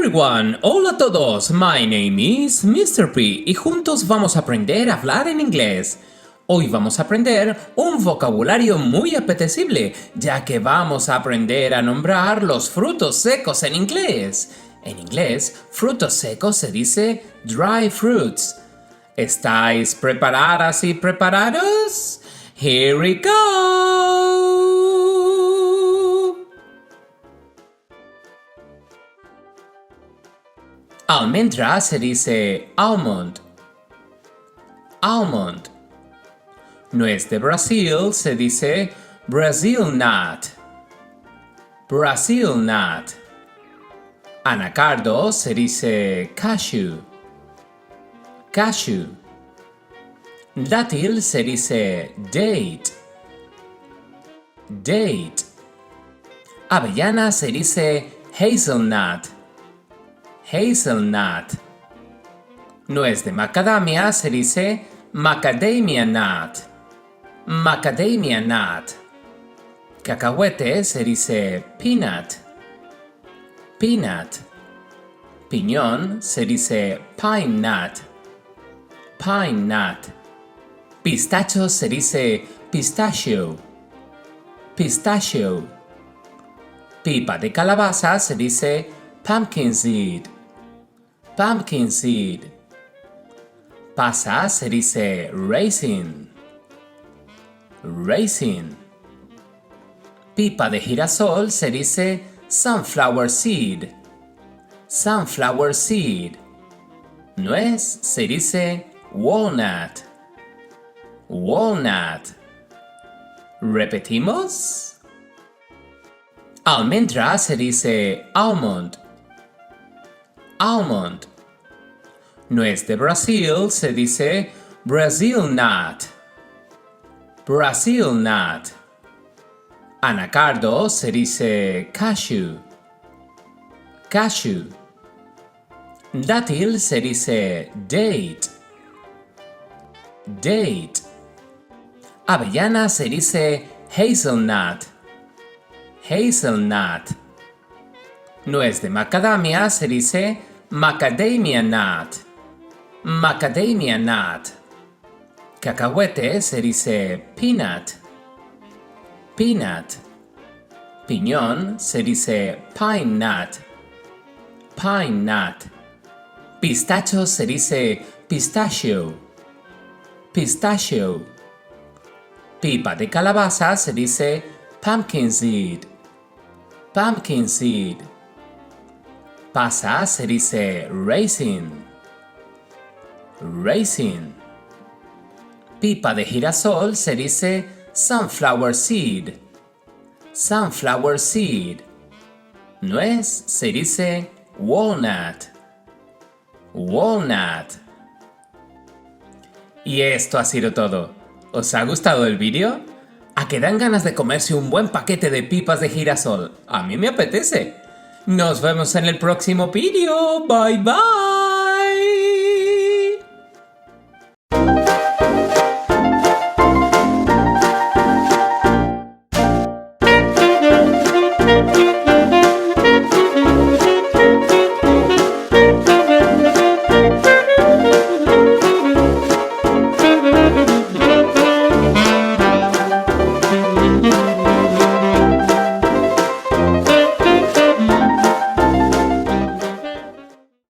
everyone! Hola a todos! My name is Mr Pea y juntos vamos a aprender a hablar en inglés. Hoy vamos a aprender un vocabulario muy apetecible, ya que vamos a aprender a nombrar los frutos secos en inglés. En inglés, frutos secos se dice dry fruits. ¿Estáis preparadas y preparados? Here we go! Almendra se dice almond. Almond. Nuez de Brasil se dice Brazil nut. Brazil nut. Anacardo se dice cashew. Cashew. Dátil se dice date. Date. Avellana se dice hazelnut. Hazelnut. Nuez de macadamia se dice macadamia nut. Macadamia nut. Cacahuete se dice peanut. Peanut. Piñón se dice pine nut. Pine nut. Pistacho se dice pistachio. Pistachio. Pipa de calabaza se dice pumpkin seed. Pumpkin seed. Pasa se dice raisin. Raisin. Pipa de girasol se dice sunflower seed. Sunflower seed. Nuez se dice walnut. Walnut. ¿Repetimos? Almendra se dice almond. Almond. Nuez de Brasil se dice Brazil nut. Brazil nut. Anacardo se dice cashew. Cashew. Dátil se dice date. Date. Avellana se dice hazelnut. Hazelnut. Nuez de macadamia se dice macadamia nut. Macadamia nut. Cacahuete se dice peanut. Peanut. Piñón se dice pine nut. Pine nut. Pistacho se dice pistachio. Pistachio. Pipa de calabaza se dice pumpkin seed. Pumpkin seed. Pasa se dice raisin. Raisin. Pipa de girasol se dice sunflower seed. Sunflower seed. Nuez se dice walnut. Walnut. Y esto ha sido todo. ¿Os ha gustado el vídeo? ¿A que dan ganas de comerse un buen paquete de pipas de girasol? A mí me apetece. Nos vemos en el próximo vídeo. Bye bye.